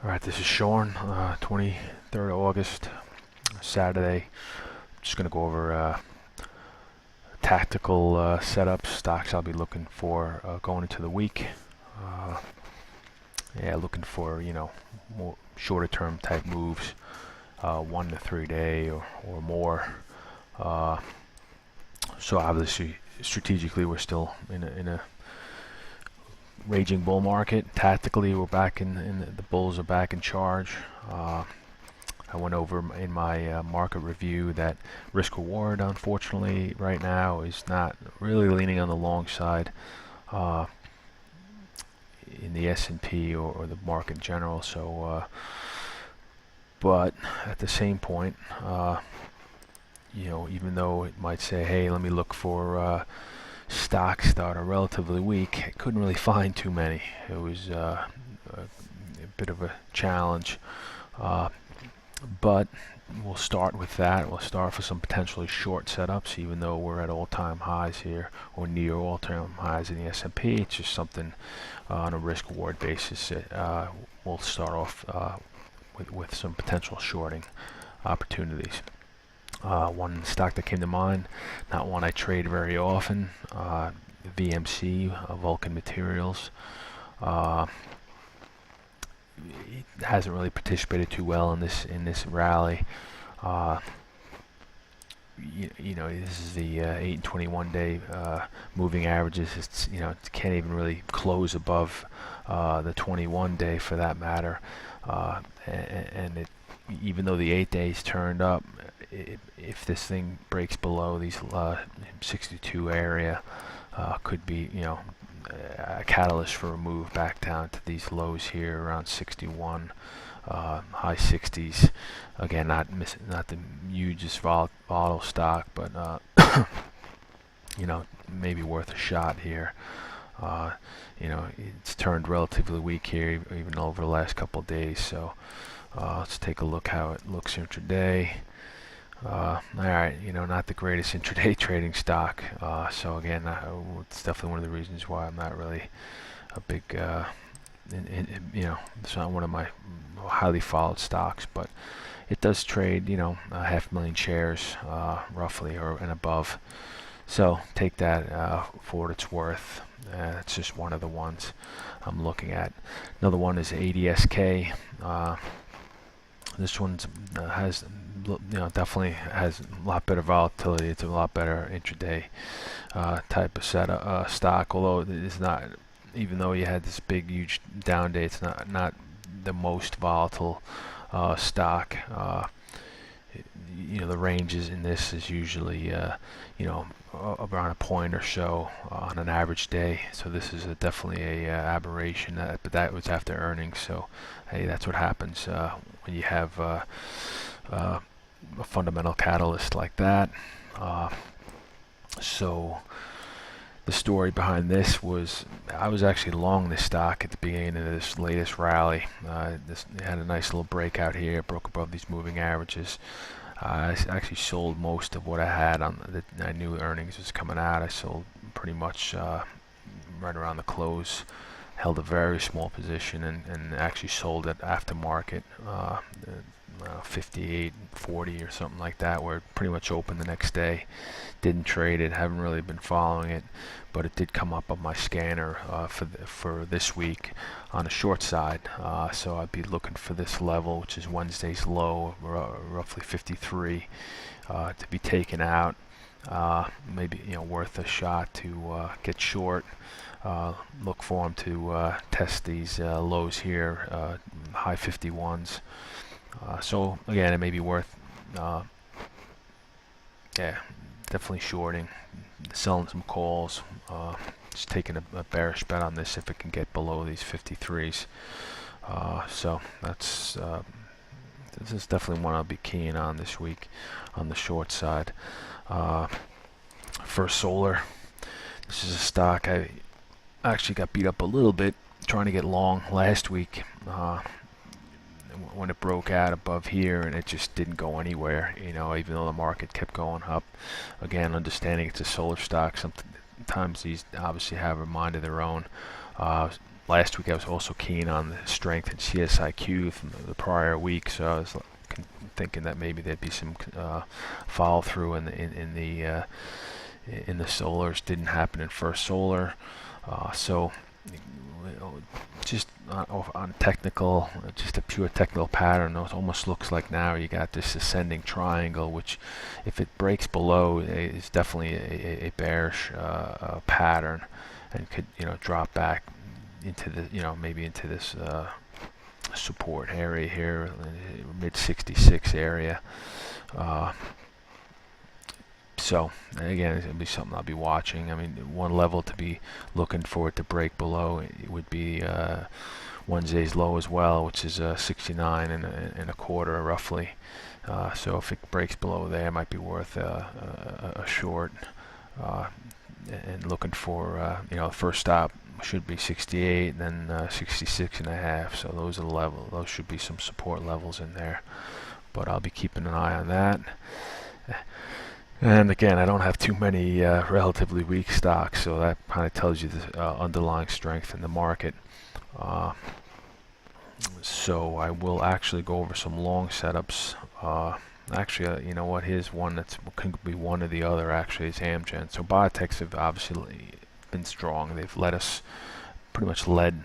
Alright, this is Sean, 23rd of August, Saturday. Just going to go over tactical setups, stocks I'll be looking for going into the week. Yeah, looking for, more shorter term type moves, 1 to 3 day or more. So obviously, strategically, we're still in a raging bull market. Tactically, we're back in the bulls are back in charge. I went over in my market review that risk reward, unfortunately, right now is not really leaning on the long side in the S&P or the market in general. So, but at the same point, even though it might say, hey, let me look for stocks that are relatively weak, I couldn't really find too many. It was a bit of a challenge, but we'll start with that. We'll start for some potentially short setups, even though we're at all-time highs here or near all-time highs in the S&P. It's just something on a risk-reward basis. We'll start off with some potential shorting opportunities. One stock that came to mind, not one I trade very often, VMC, Vulcan Materials. It hasn't really participated too well in this rally. This is the 8 and 21 day moving averages. It's it can't even really close above the 21 day for that matter, and it, even though the 8 days turned up, if this thing breaks below these 62 area, could be a catalyst for a move back down to these lows here around 61, high 60s. Again, not the hugest volatile stock, but maybe worth a shot here. It's turned relatively weak here even over the last couple of days. So let's take a look how it looks intraday. Alright, not the greatest intraday trading stock. So again, it's definitely one of the reasons why I'm not really a big, it's not one of my highly followed stocks, but it does trade, 500,000 shares, roughly, and above. So take that for what it's worth. It's just one of the ones I'm looking at. Another one is ADSK. This one has, definitely has a lot better volatility. It's a lot better intraday type of stock. Although it's not, even though you had this big, huge down day, it's not the most volatile stock. The ranges in this is usually, around a point or so on an average day. So this is definitely a aberration. But that was after earnings. So hey, that's what happens when you have a fundamental catalyst like that. So the story behind this was I was actually long this stock at the beginning of this latest rally. This had a nice little breakout here, broke above these moving averages. I actually sold most of what I had on I knew earnings was coming out. I sold pretty much right around the close, held a very small position, and actually sold it after market, 58.40 or something like that, where it pretty much opened the next day. Didn't trade it, haven't really been following it, but it did come up on my scanner for this week on the short side. So I'd be looking for this level, which is Wednesday's low, roughly 53, to be taken out. Maybe worth a shot to get short. Look for them to test these lows here, high 51s. So again, it may be worth, definitely shorting, selling some calls, just taking a bearish bet on this if it can get below these 53s. So that's this is definitely one I'll be keying on this week on the short side. First Solar, this is a stock I actually got beat up a little bit trying to get long last week when it broke out above here, and it just didn't go anywhere, even though the market kept going up. Again, understanding it's a solar stock, sometimes these obviously have a mind of their own. last week I was also keen on the strength in CSIQ from the prior week, so I was thinking that maybe there'd be some follow through in the solars. Didn't happen in First Solar, so just on technical, just a pure technical pattern. It almost looks like now you got this ascending triangle, which if it breaks below is definitely a bearish pattern, and could drop back into the maybe into this support area here, mid 66 area. So again, it'll be something I'll be watching. I mean, one level to be looking for it to break below it would be Wednesday's low as well, which is 69 and a quarter roughly. So if it breaks below there, it might be worth a short. And looking for the first stop should be 68, and then 66 and a half. So those are the level. Those should be some support levels in there. But I'll be keeping an eye on that. And again, I don't have too many relatively weak stocks, so that kind of tells you the underlying strength in the market. So I will actually go over some long setups. Actually, you know what? Here's one that can be one or the other. Actually, is AMGN. So biotechs have obviously been strong. They've led us, pretty much led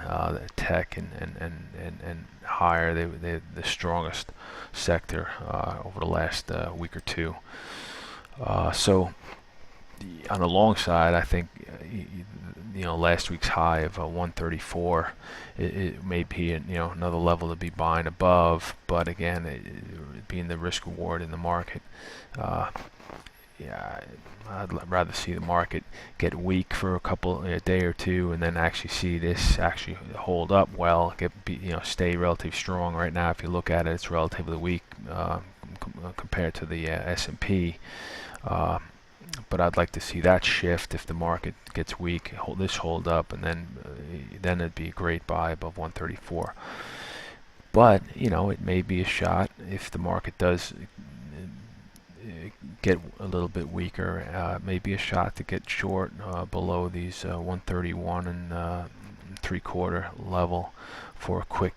tech and higher. They're the strongest sector over the last week or two. So on the long side, I think last week's high of 134, it may be another level to be buying above. But again, being the risk reward in the market, yeah, I'd rather see the market get weak for a day or two, and then actually see this actually hold up well, stay relatively strong. Right now, if you look at it, it's relatively weak compared to the S&P. But I'd like to see that shift if the market gets weak, hold up, and then it'd be a great buy above 134. But it may be a shot if the market does get a little bit weaker. Maybe a shot to get short below these 131 and 3/4 level for a quick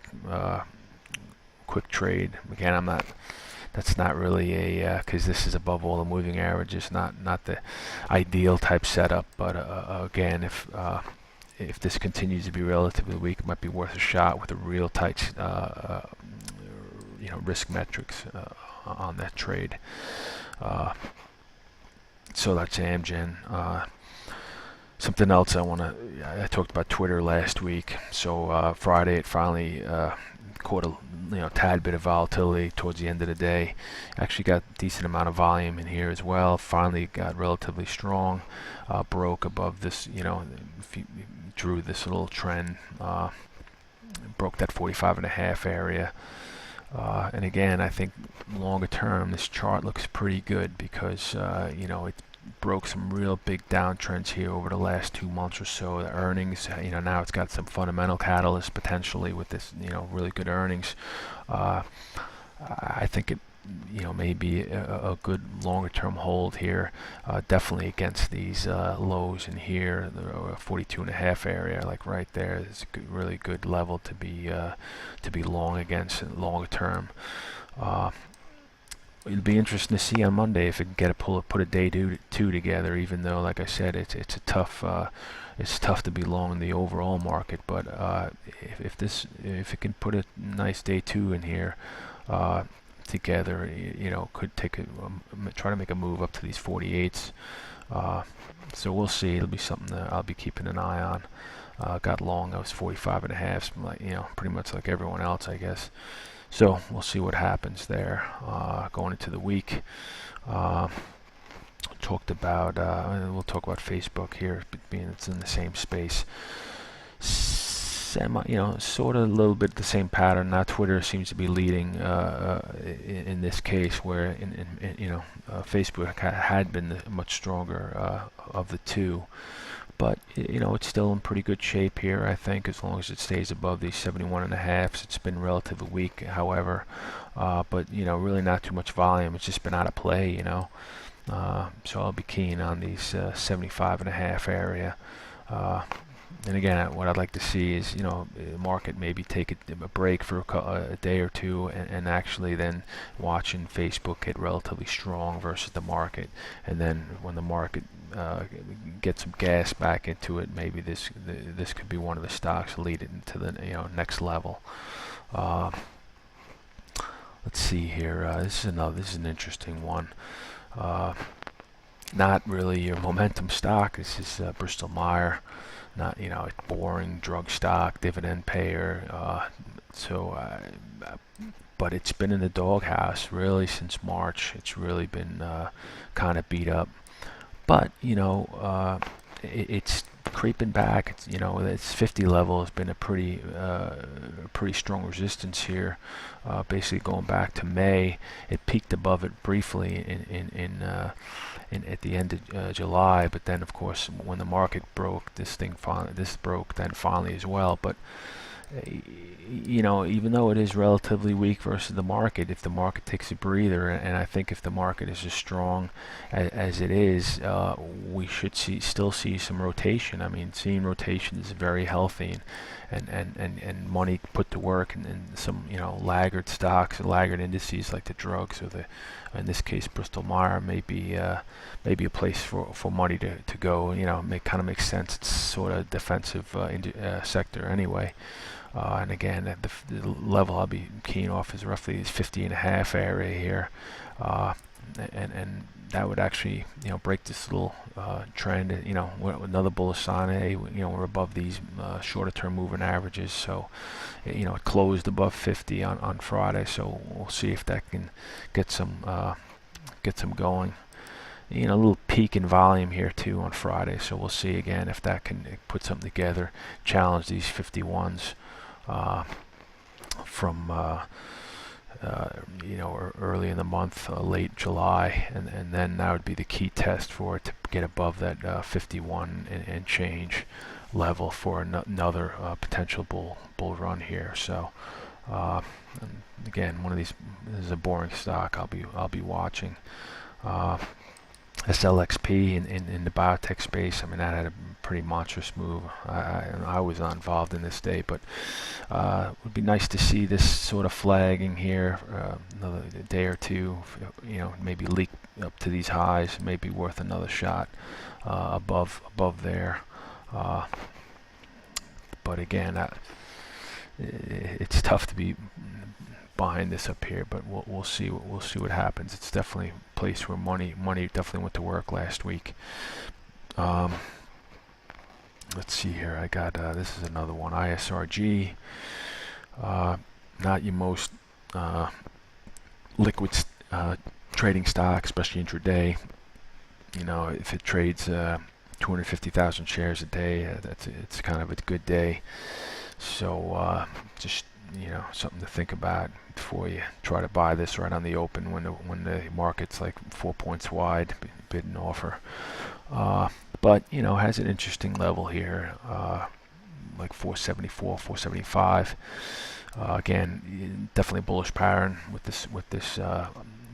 trade. Again, that's not really because this is above all the moving averages, not the ideal type setup. But again, if this continues to be relatively weak, it might be worth a shot with a real tight risk metrics on that trade. So that's AMGN. Something else I talked about Twitter last week. So Friday it finally caught a tad bit of volatility towards the end of the day. Actually got a decent amount of volume in here as well. Finally got relatively strong. Broke above this, drew this little trend. Broke that 45.5 area. And again, I think longer term this chart looks pretty good because it broke some real big downtrends here over the last 2 months or so. The earnings, now it's got some fundamental catalysts potentially with this, really good earnings. I think it, may be a good longer term hold here. Definitely against these lows in here, the 42.5 area, like right there, is a really good level to be long against in longer term. It'll be interesting to see on Monday if it can put a day two together. Even though, like I said, it's tough to be long in the overall market. But if it can put a nice day two in here together, could try to make a move up to these 48s. So we'll see. It'll be something that I'll be keeping an eye on. Got long. I was 45.5, pretty much like everyone else, I guess. So we'll see what happens there going into the week. Talked about we'll talk about Facebook here, being it's in the same space. Sort of a little bit the same pattern. Now Twitter seems to be leading in this case, where Facebook had been the much stronger of the two. But it's still in pretty good shape here, I think, as long as it stays above these 71.5s. It's been relatively weak, however, but really not too much volume. It's just been out of play, So I'll be keen on these 75.5 area. And again, what I'd like to see is, the market maybe take a break for a day or two, and actually then watching Facebook get relatively strong versus the market, and then when the market get some gas back into it, maybe this could be one of the stocks lead it into the next level. Let's see here. This is an interesting one. Not really your momentum stock. This is Bristol Myers. Not a boring drug stock, dividend payer. But it's been in the doghouse really since March. It's really been kind of beat up. But it's creeping back. Its 50 level has been a pretty strong resistance here. Basically going back to May, it peaked above it briefly at the end of July, but then of course when the market broke, this broke then finally as well. But even though it is relatively weak versus the market, if the market takes a breather, and I think if the market is as strong as it is, we should still see some rotation. I mean, seeing rotation is very healthy, and money put to work, and some laggard stocks, laggard indices like the drugs or in this case Bristol Myers may be a place for money to go. Kind of makes sense. It's sort of defensive sector anyway. And again, the level I'll be keying off is roughly this 50.5 area here, and that would actually break this little trend. Another bullish sign. We're above these shorter term moving averages, so it closed above 50 on Friday. So we'll see if that can get some going. A little peak in volume here too on Friday, so we'll see again if that can put something together, challenge these 51s from early in the month, late July, and then that would be the key test for it to get above that 51 and change level for another potential bull run here. So again, this is a boring stock I'll be watching. SLXP in the biotech space, I mean, that had a pretty monstrous move. I was not involved in this day, but it would be nice to see this sort of flagging here another day or two. Maybe leak up to these highs, maybe worth another shot above there. But again, it's tough to be behind this up here, but we'll see what happens. It's definitely a place where money definitely went to work last week. Let's see here. I got this is another one, ISRG. Not your most liquid trading stock, especially intraday. If it trades 250,000 shares a day, it's kind of a good day. So just something to think about before you try to buy this right on the open when the market's like 4 points wide, bid and offer. But has an interesting level here, like 474, 475. Again, definitely a bullish pattern with this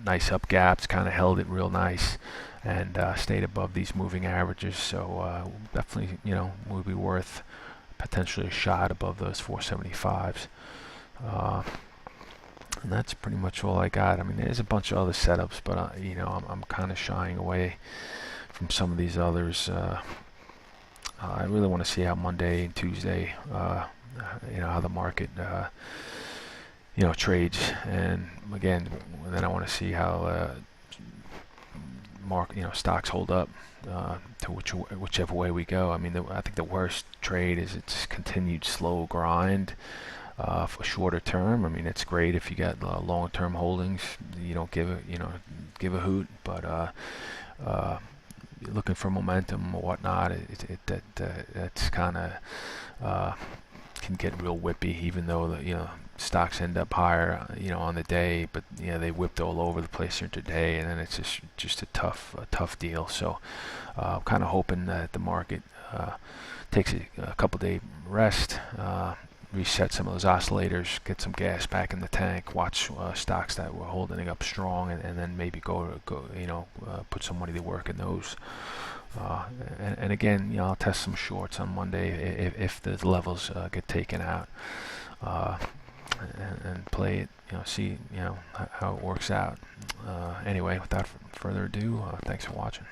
nice up gaps. Kind of held it real nice and stayed above these moving averages. So definitely would be worth potentially a shot above those 475s. And that's pretty much all I got. I mean, there's a bunch of other setups, but I'm kind of shying away from some of these others. I really want to see how Monday and Tuesday, how the market, trades, and again, then I want to see how stocks hold up to whichever way we go. I mean, I think the worst trade is its continued slow grind. For shorter term, I mean, it's great if you got long-term holdings. You don't give a hoot, but looking for momentum or whatnot, that's kind of can get real whippy. Even though stocks end up higher, on the day, but they whipped all over the place here today, and then it's just a tough deal. So I'm kind of hoping that the market takes a couple day rest. Reset some of those oscillators, get some gas back in the tank, watch stocks that were holding up strong, and then maybe go put some money to work in those. And again, I'll test some shorts on Monday if the levels get taken out, and play it, see how it works out. Anyway, without further ado, thanks for watching.